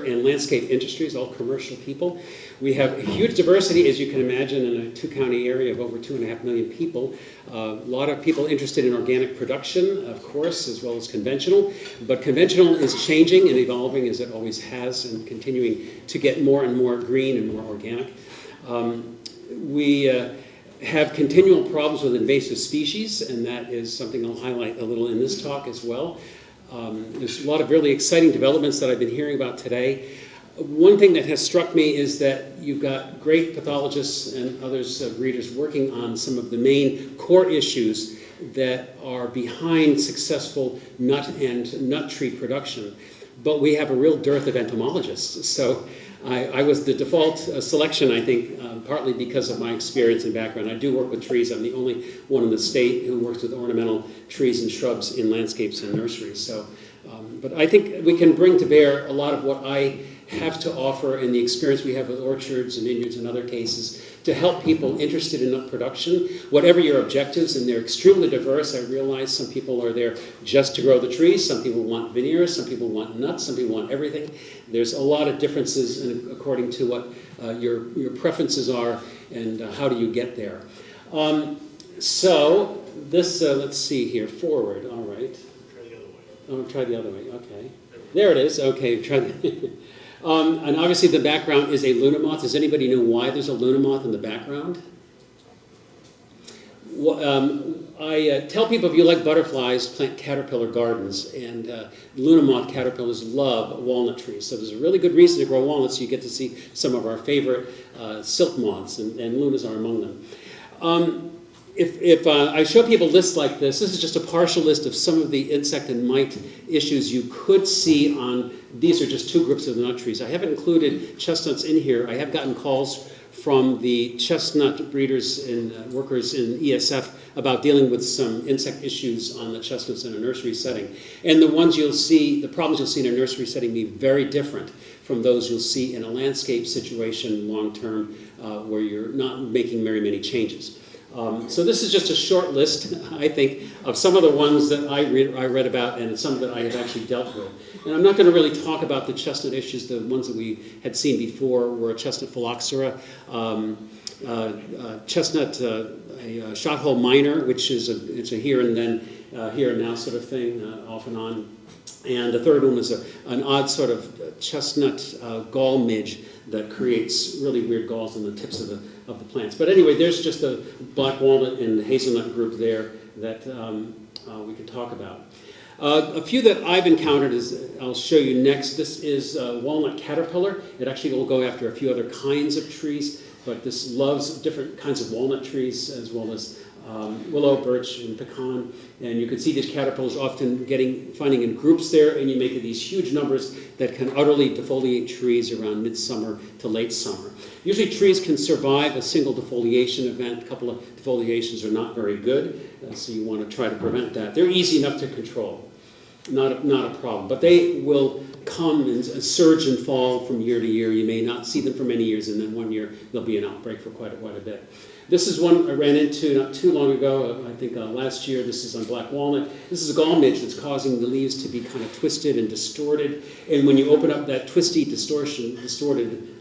and landscape industries, all commercial people. We have a huge diversity, as you can imagine, in a two-county area of over 2.5 million people. A lot of people interested in organic production, of course, as well as conventional. But conventional is changing and evolving, as it always has, and continuing to get more and more green and more organic. We have continual problems with invasive species, and that is something I'll highlight a little in this talk as well. There's a lot of really exciting developments that I've been hearing about today. One thing that has struck me is that you've got great pathologists and others, breeders, working on some of the main core issues that are behind successful nut and nut tree production. But we have a real dearth of entomologists. So I was the default selection, I think, partly because of my experience and background. I do work with trees. I'm the only one in the state who works with ornamental trees and shrubs in landscapes and nurseries. So, but I think we can bring to bear a lot of what I have to offer and the experience we have with orchards and vineyards and other cases to help people interested in nut production, whatever your objectives, and they're extremely diverse. I realize some people are there just to grow the trees, some people want veneers, some people want nuts, some people want everything. There's a lot of differences according to what your preferences are and how do you get there. So this, let's see here, forward, all right. Try the other way. Oh, try the other way, okay. There it is, okay, try the and obviously the background is a luna moth. Does anybody know why there's a luna moth in the background? I tell people if you like butterflies, plant caterpillar gardens, and luna moth caterpillars love walnut trees. So there's a really good reason to grow walnuts. You get to see some of our favorite silk moths, and lunas are among them. If I show people lists like this is just a partial list of some of the insect and mite issues you could see on, these are just two groups of nut trees. I haven't included chestnuts in here. I have gotten calls from the chestnut breeders and workers in ESF about dealing with some insect issues on the chestnuts in a nursery setting. And the ones you'll see, the problems you'll see in a nursery setting be very different from those you'll see in a landscape situation long-term where you're not making very many changes. So this is just a short list, I think, of some of the ones that I read about and some that I have actually dealt with. And I'm not going to really talk about the chestnut issues. The ones that we had seen before were chestnut phylloxera, chestnut a shot-hole minor, which is it's a here and then, here and now sort of thing, off and on. And the third one is an odd sort of chestnut gall midge that creates really weird galls on the tips of the plants. But anyway, there's just a black walnut and hazelnut group there that we can talk about. A few that I've encountered is, I'll show you next. This is walnut caterpillar. It actually will go after a few other kinds of trees, but this loves different kinds of walnut trees as well as willow, birch, and pecan. And you can see these caterpillars often finding in groups there, and you make these huge numbers that can utterly defoliate trees around midsummer to late summer. Usually trees can survive a single defoliation event. A couple of defoliations are not very good, so you want to try to prevent that. They're easy enough to control, not a problem. But they will come and surge and fall from year to year. You may not see them for many years, and then one year there'll be an outbreak for quite a bit. This is one I ran into not too long ago, I think last year. This is on black walnut. This is a gall midge that's causing the leaves to be kind of twisted and distorted. And when you open up that twisty, distorted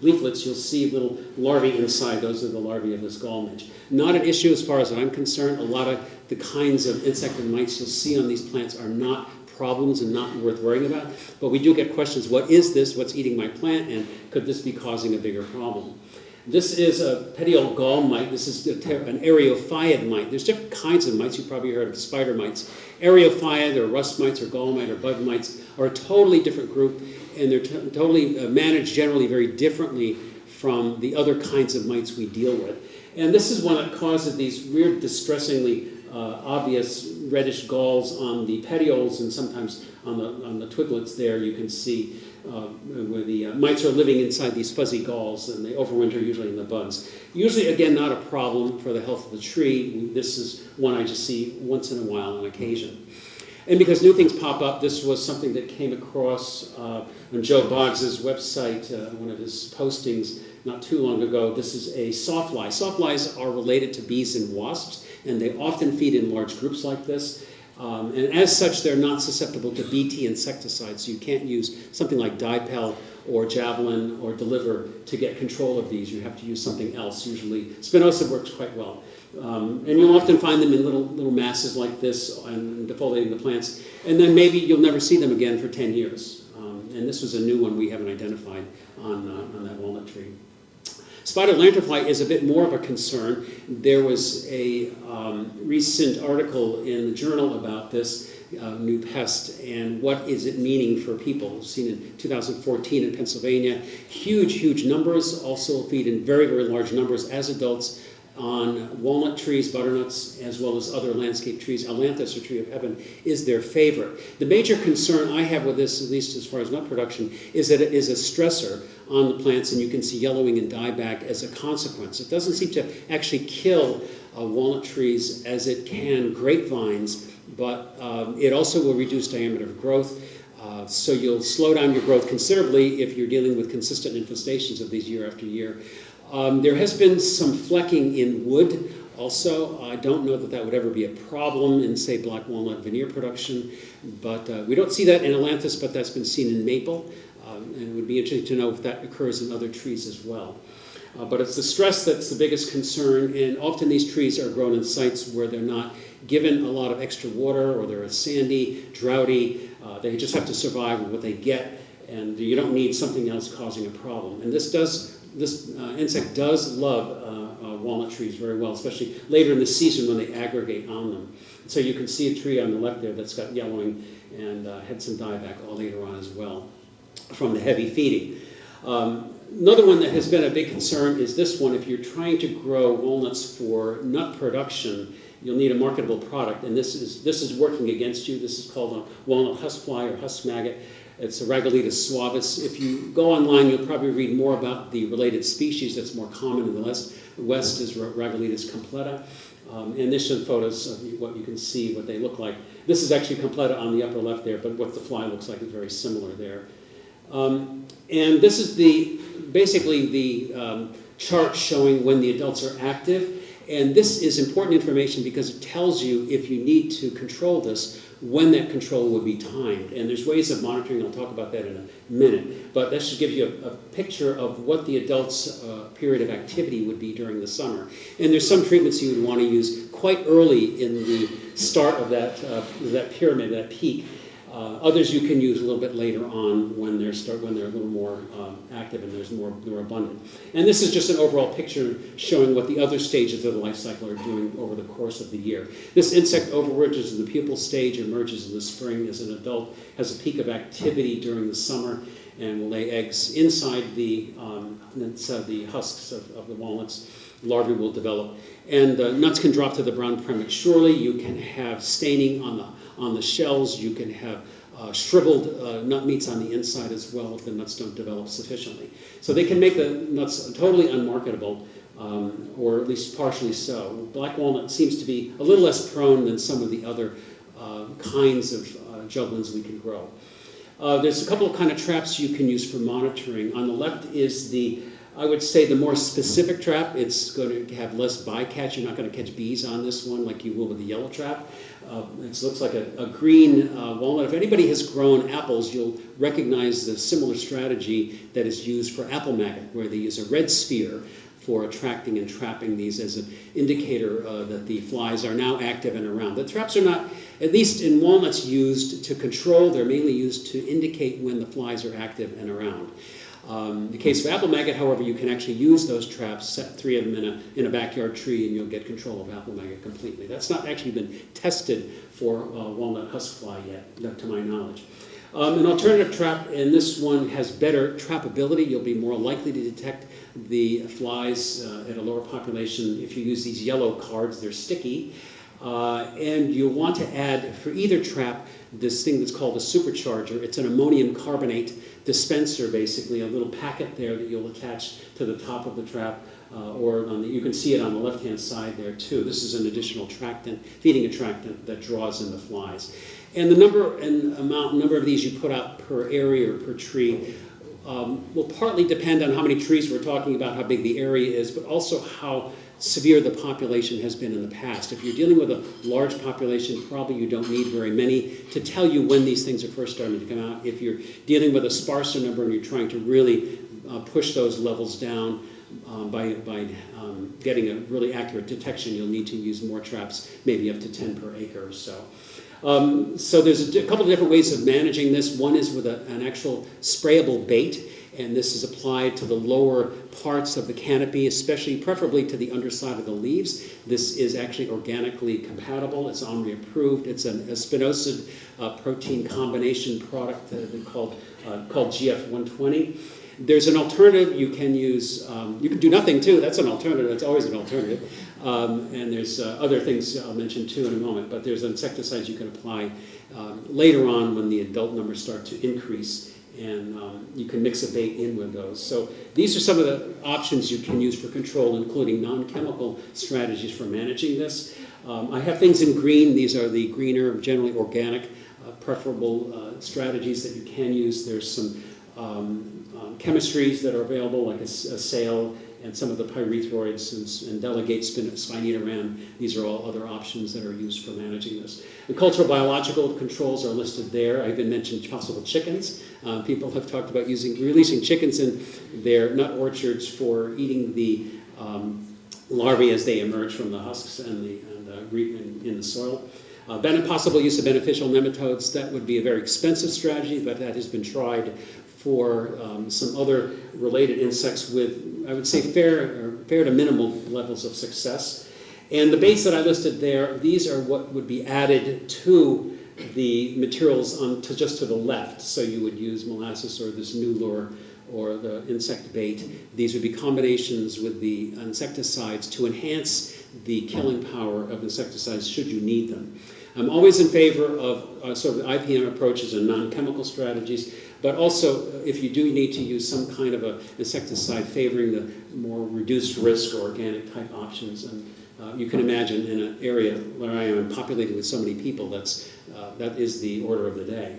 leaflets, you'll see little larvae inside. Those are the larvae of this gall midge. Not an issue as far as I'm concerned. A lot of the kinds of insect and mites you'll see on these plants are not problems and not worth worrying about. But we do get questions, what is this? What's eating my plant? And could this be causing a bigger problem? This is a petiole gall mite. This is an areophyid mite. There's different kinds of mites. You've probably heard of spider mites. Areophyid or rust mites or gall mite or bud mites are a totally different group, and they're totally managed generally very differently from the other kinds of mites we deal with. And this is one that causes these weird, distressingly obvious reddish galls on the petioles and sometimes on the twiglets there. You can see where the mites are living inside these fuzzy galls, and they overwinter usually in the buds. Usually, again, not a problem for the health of the tree. This is one I just see once in a while on occasion. And because new things pop up, this was something that came across on Joe Boggs' website, one of his postings not too long ago. This is a sawfly. Sawflies are related to bees and wasps, and they often feed in large groups like this. And as such, they're not susceptible to Bt insecticides, so you can't use something like Dipel or javelin or deliver to get control of these. You have to use something else. Usually spinosad works quite well. And you'll often find them in little masses like this and defoliating the plants. And then maybe you'll never see them again for 10 years. And this was a new one we haven't identified on that walnut tree. Spotted lanternfly is a bit more of a concern. There was a recent article in the journal about this new pest and what is it meaning for people. We've seen in 2014 in Pennsylvania, huge numbers, also feed in very large numbers as adults on walnut trees, butternuts, as well as other landscape trees. Ailanthus, or tree of heaven, is their favorite. The major concern I have with this, at least as far as nut production, is that it is a stressor on the plants, and you can see yellowing and dieback as a consequence. It doesn't seem to actually kill walnut trees as it can grapevines, but it also will reduce diameter of growth. So you'll slow down your growth considerably if you're dealing with consistent infestations of these year after year. There has been some flecking in wood also. I don't know that that would ever be a problem in, say, black walnut veneer production, but we don't see that in ailanthus, but that's been seen in maple, and it would be interesting to know if that occurs in other trees as well. But it's the stress that's the biggest concern, and often these trees are grown in sites where they're not given a lot of extra water, or they're sandy, droughty. They just have to survive with what they get, and you don't need something else causing a problem. And this insect does love walnut trees very well, especially later in the season when they aggregate on them. So you can see a tree on the left there that's got yellowing and had some dieback all later on as well from the heavy feeding. Another one that has been a big concern is this one. If you're trying to grow walnuts for nut production, you'll need a marketable product, and this is working against you. This is called a walnut huskfly or husk maggot. It's a Ragelitas suavis. If you go online, you'll probably read more about the related species that's more common in the west is Ragelitas completa. And this shows photos of what you can see, what they look like. This is actually completa on the upper left there, but what the fly looks like is very similar there. And this is basically the chart showing when the adults are active. And this is important information because it tells you if you need to control this, when that control would be timed. And there's ways of monitoring. I'll talk about that in a minute. But that should give you a picture of what the adult's period of activity would be during the summer. And there's some treatments you would want to use quite early in the start of that pyramid, that peak. Others you can use a little bit later on when they're a little more active and there's more abundant. And this is just an overall picture showing what the other stages of the life cycle are doing over the course of the year. This insect overwinters in the pupal stage, emerges in the spring as an adult, has a peak of activity during the summer, and will lay eggs inside the husks of the walnuts. Larvae will develop. And nuts can drop to the brown prematurely. You can have staining on the shells. You can have shriveled nut meats on the inside as well if the nuts don't develop sufficiently. So they can make the nuts totally unmarketable, or at least partially so. Black walnut seems to be a little less prone than some of the other kinds of juglans we can grow. There's a couple of kind of traps you can use for monitoring. On the left is I would say the more specific trap. It's going to have less bycatch. You're not going to catch bees on this one like you will with the yellow trap. It looks like a green walnut. If anybody has grown apples, you'll recognize the similar strategy that is used for apple maggot, where they use a red sphere for attracting and trapping these as an indicator that the flies are now active and around. The traps are not, at least in walnuts, used to control. They're mainly used to indicate when the flies are active and around. In the case of apple maggot, however, you can actually use those traps, set 3 of them in a backyard tree, and you'll get control of apple maggot completely. That's not actually been tested for walnut huskfly yet, to my knowledge. An alternative trap, and this one has better trappability. You'll be more likely to detect the flies at a lower population if you use these yellow cards. They're sticky. And you'll want to add, for either trap, this thing that's called a supercharger. It's an ammonium carbonate dispenser, basically, a little packet there that you'll attach to the top of the trap, or you can see it on the left-hand side there too. This is an additional attractant, feeding attractant that draws in the flies. And the number of these you put out per area or per tree will partly depend on how many trees we're talking about, how big the area is, but also how severe the population has been in the past. If you're dealing with a large population, probably you don't need very many to tell you when these things are first starting to come out. If you're dealing with a sparser number and you're trying to really push those levels down by getting a really accurate detection, you'll need to use more traps, maybe up to 10 per acre or so. So there's a couple of different ways of managing this. One is with an actual sprayable bait, and this is applied to the lower parts of the canopy, especially preferably to the underside of the leaves. This is actually organically compatible. It's OMRI approved. It's a spinosad protein combination product called GF120. There's an alternative you can use. You can do nothing too. That's an alternative. That's always an alternative. And there's other things I'll mention too in a moment. But there's insecticides you can apply later on when the adult numbers start to increase. And you can mix a bait in with those. So these are some of the options you can use for control, including non-chemical strategies for managing this. I have things in green. These are the greener, generally organic, preferable strategies that you can use. There's some chemistries that are available, like a sail and some of the pyrethroids and delegate spinetoram. These are all other options that are used for managing this. The cultural biological controls are listed there. I even mentioned possible chickens. People have talked about releasing chickens in their nut orchards for eating the larvae as they emerge from the husks and in the soil. Possible use of beneficial nematodes. That would be a very expensive strategy, but that has been tried for some other related insects with, I would say, fair to minimal levels of success. And the baits that I listed there, these are what would be added to the materials just to the left. So you would use molasses or this new lure or the insect bait. These would be combinations with the insecticides to enhance the killing power of insecticides should you need them. I'm always in favor of sort of IPM approaches and non-chemical strategies, but also if you do need to use some kind of an insecticide favoring the more reduced risk or organic type options. And you can imagine in an area where I am populated with so many people, that is the order of the day.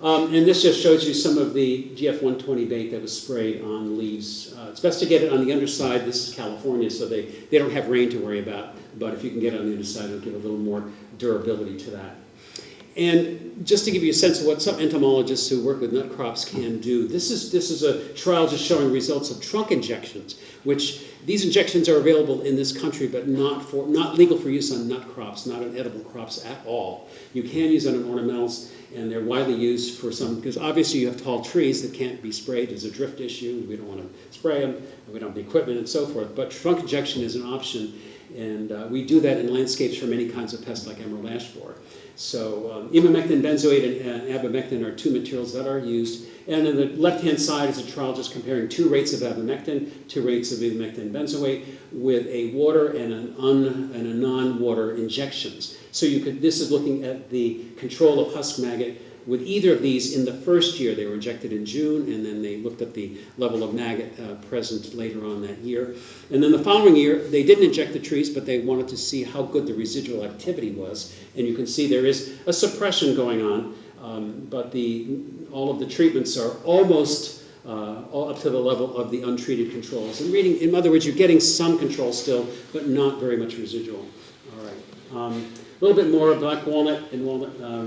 And this just shows you some of the GF120 bait that was sprayed on leaves. It's best to get it on the underside. This is California, so they don't have rain to worry about. But if you can get it on the underside, it'll give a little more durability to that. And just to give you a sense of what some entomologists who work with nut crops can do, this is a trial just showing results of trunk injections, which these injections are available in this country, but not legal for use on nut crops, not on edible crops at all. You can use them on ornamentals, and they're widely used for some, because obviously you have tall trees that can't be sprayed. There's a drift issue. We don't want to spray them. We don't have the equipment and so forth. But trunk injection is an option, and we do that in landscapes for many kinds of pests like emerald ash borer. So imamectin benzoate and abamectin are two materials that are used. And on the left-hand side is a trial just comparing two rates of abamectin, two rates of imamectin benzoate with a water and a non-water injections. So this is looking at the control of husk maggot with either of these in the first year. They were injected in June, and then they looked at the level of maggot present later on that year. And then the following year, they didn't inject the trees, but they wanted to see how good the residual activity was. And you can see there is a suppression going on, but all of the treatments are almost all up to the level of the untreated controls. And in other words, you're getting some control still, but not very much residual. All right. A little bit more of black walnut and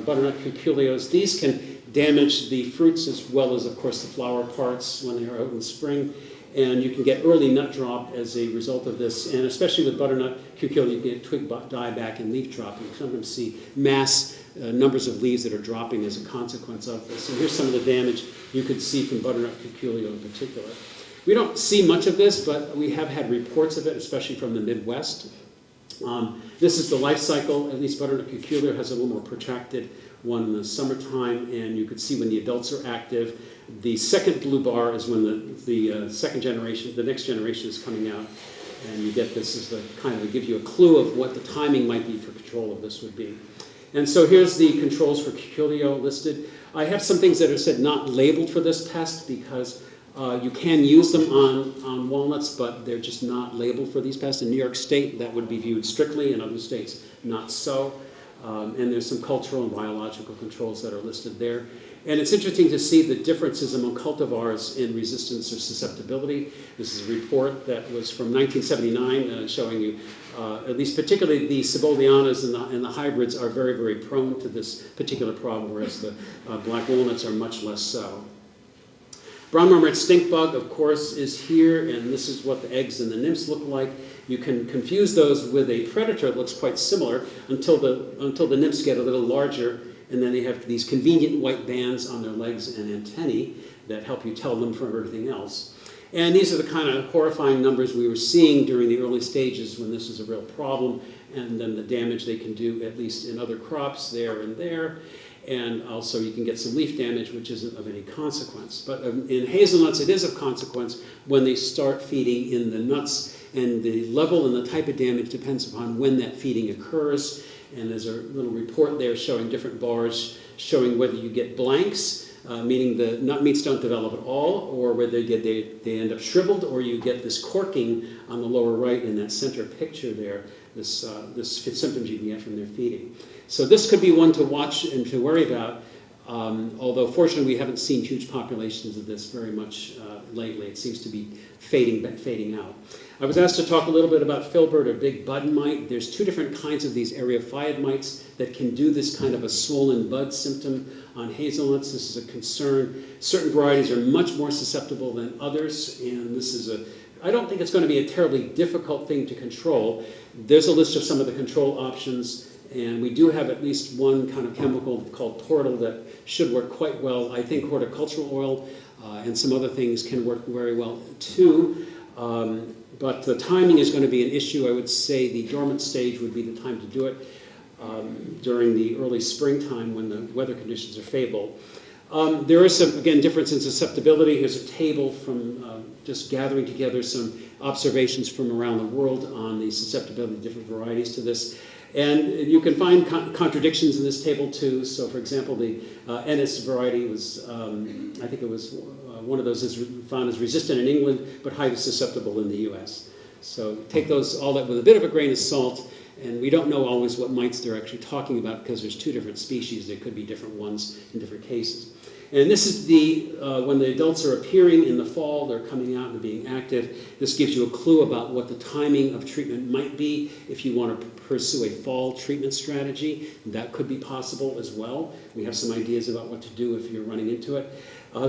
butternut cuculios. These can damage the fruits as well as, of course, the flower parts when they are out in spring. And you can get early nut drop as a result of this. And especially with butternut cuculio, you can get twig dieback and leaf drop. You sometimes see mass numbers of leaves that are dropping as a consequence of this. And here's some of the damage you could see from butternut cuculio in particular. We don't see much of this, but we have had reports of it, especially from the Midwest. This is the life cycle. At least butternut cuculio has a little more protracted one in the summertime, and you could see when the adults are active. The second blue bar is when the second generation, the next generation is coming out, and you get this as the kind of to give you a clue of what the timing might be for control of this would be. And so here's the controls for cuculio listed. I have some things that are said not labeled for this pest because you can use them on walnuts, but they're just not labeled for these pests. In New York State, that would be viewed strictly. In other states, not so. And there's some cultural and biological controls that are listed there. And it's interesting to see the differences among cultivars in resistance or susceptibility. This is a report that was from 1979 showing you, at least particularly the Cibolianas and the hybrids are very, very prone to this particular problem, whereas the black walnuts are much less so. Brown marmoret stink bug, of course, is here, and this is what the eggs and the nymphs look like. You can confuse those with a predator that looks quite similar until the nymphs get a little larger, and then they have these convenient white bands on their legs and antennae that help you tell them from everything else. And these are the kind of horrifying numbers we were seeing during the early stages when this was a real problem, and then the damage they can do, at least in other crops there and there. And also you can get some leaf damage, which isn't of any consequence. But in hazelnuts, it is of consequence when they start feeding in the nuts, and the level and the type of damage depends upon when that feeding occurs. And there's a little report there showing different bars, showing whether you get blanks, meaning the nut meats don't develop at all, or whether they end up shriveled, or you get this corking on the lower right in that center picture there, this symptoms you can get from their feeding. So this could be one to watch and to worry about, although fortunately we haven't seen huge populations of this very much lately. It seems to be fading out. I was asked to talk a little bit about filbert or big bud mite. There's two different kinds of these eriophyid mites that can do this kind of a swollen bud symptom on hazelnuts. This is a concern. Certain varieties are much more susceptible than others, and this is I don't think it's going to be a terribly difficult thing to control. There's a list of some of the control options, and we do have at least one kind of chemical called tortyl that should work quite well. I think horticultural oil and some other things can work very well too. But the timing is going to be an issue. I would say the dormant stage would be the time to do it during the early springtime when the weather conditions are favorable. There is some, again, difference in susceptibility. Here's a table from just gathering together some observations from around the world on the susceptibility of different varieties to this. And you can find contradictions in this table too. So for example, the Ennis variety was, I think it was one of those is found as resistant in England, but highly susceptible in the US. So take all that with a bit of a grain of salt, and we don't know always what mites they're actually talking about because there's two different species. There could be different ones in different cases. And this is when the adults are appearing in the fall, they're coming out and being active. This gives you a clue about what the timing of treatment might be. If you want to pursue a fall treatment strategy, that could be possible as well. We have some ideas about what to do if you're running into it.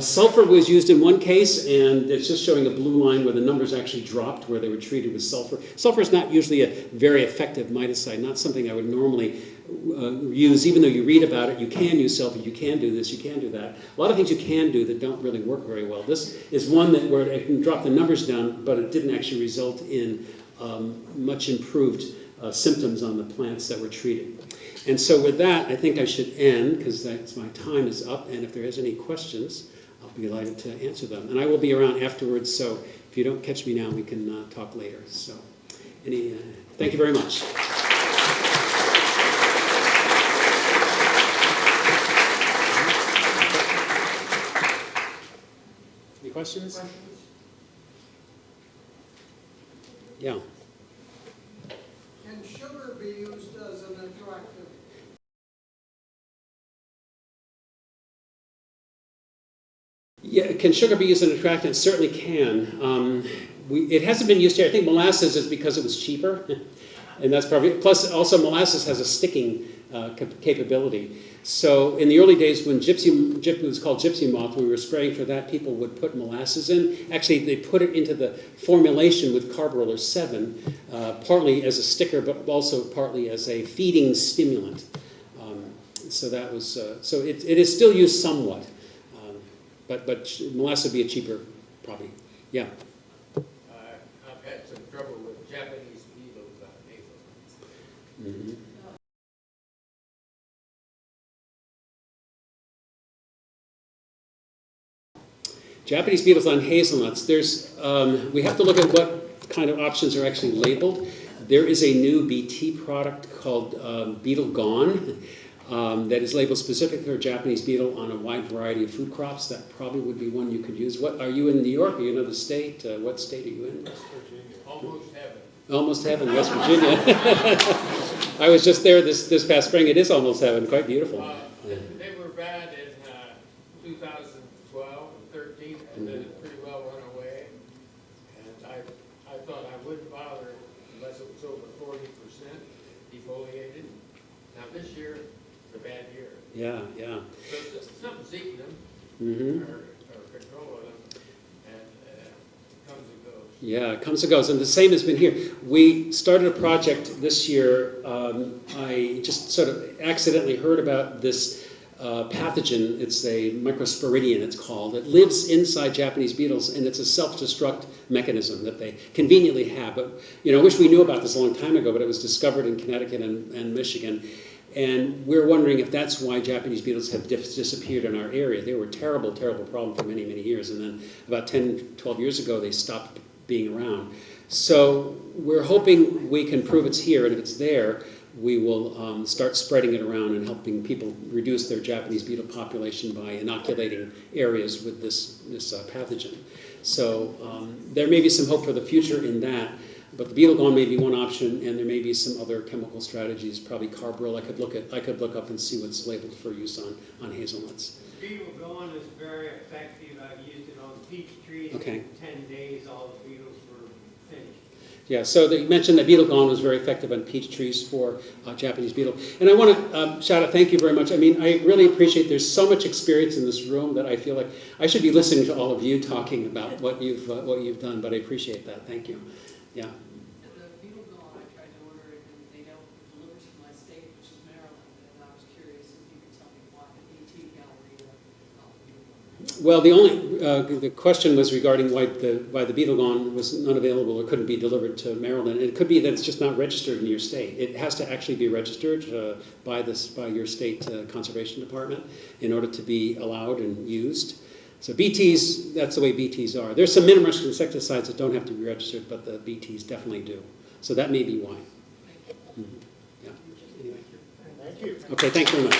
Sulfur was used in one case, and it's just showing a blue line where the numbers actually dropped where they were treated with sulfur. Sulfur is not usually a very effective miticide, not something I would normally use, even though you read about it. You can use sulfur, you can do this, you can do that. A lot of things you can do that don't really work very well. This is one where it can drop the numbers down, but it didn't actually result in much improved symptoms on the plants that were treated. And so with that, I think I should end, because my time is up, and if there is any questions, I'll be delighted to answer them. And I will be around afterwards, so if you don't catch me now, we can talk later. So thank you very much. Any questions? Yeah. Can sugar be used as an attractant? Yeah, can sugar be used as an attractant? It certainly can. It hasn't been used here. I think molasses is because it was cheaper, and that's probably, plus also molasses has a sticking capability. So in the early days when it was called gypsy moth, when we were spraying for that, people would put molasses in. Actually, they put it into the formulation with carbaryl 7, partly as a sticker, but also partly as a feeding stimulant. So that was, so it is still used somewhat, but molasses would be a cheaper, probably. Yeah. I've had some trouble with Japanese beetles on hazelnuts. Mm-hmm. Japanese beetles on hazelnuts. We have to look at what kind of options are actually labeled. There is a new BT product called Beetle Gone that is labeled specifically for Japanese beetle on a wide variety of food crops. That probably would be one you could use. What are you in New York? Are you in another state? What state are you in? West Virginia. Almost heaven. Almost heaven, West Virginia. I was just there this past spring. It is almost heaven, quite beautiful. They were bad in 2012 and 13, and then it pretty well went away. And I thought I wouldn't bother unless it was over 40% defoliated. Now this year, it's a bad year. Yeah, yeah. So something's eating them, Mm-hmm. or controlling them, and it comes and goes. Yeah, it comes and goes, and the same has been here. We started a project this year. I just sort of accidentally heard about this pathogen. It's a microsporidian, it's called. It lives inside Japanese beetles, and it's a self-destruct mechanism that they conveniently have. But, you know, I wish we knew about this a long time ago, but it was discovered in Connecticut and Michigan. And we're wondering if that's why Japanese beetles have disappeared in our area. They were a terrible, terrible problem for many, many years. And then about 10, 12 years ago, they stopped being around. So we're hoping we can prove it's here, and if it's there, we will start spreading it around and helping people reduce their Japanese beetle population by inoculating areas with this pathogen. So there may be some hope for the future in that. But the beetle gone may be one option, and there may be some other chemical strategies, probably carbaryl. I could look up and see what's labeled for use on hazelnuts. Beetle gone is very effective. I've used it on peach trees. Okay. In 10 days, all the beetles were finished. Yeah, so they mentioned that beetle gone was very effective on peach trees for Japanese beetle. And I want to shout out, thank you very much. I mean, I really appreciate, there's so much experience in this room that I feel like I should be listening to all of you talking about what you've done, but I appreciate that. Thank you. Yeah. The beetle gone, I tried to order it, and they don't deliver to my state, which is Maryland, and I was curious if you could tell me why the BT gallery beetle gone. Well, the question was regarding why the beetle gone was not available or couldn't be delivered to Maryland. And it could be that it's just not registered in your state. It has to actually be registered by your state conservation department in order to be allowed and used. So BTs, that's the way BTs are. There's some minimus insecticides that don't have to be registered, but the BTs definitely do. So that may be why. Mm-hmm. Yeah. Anyway. Thank you. Okay, thanks very much.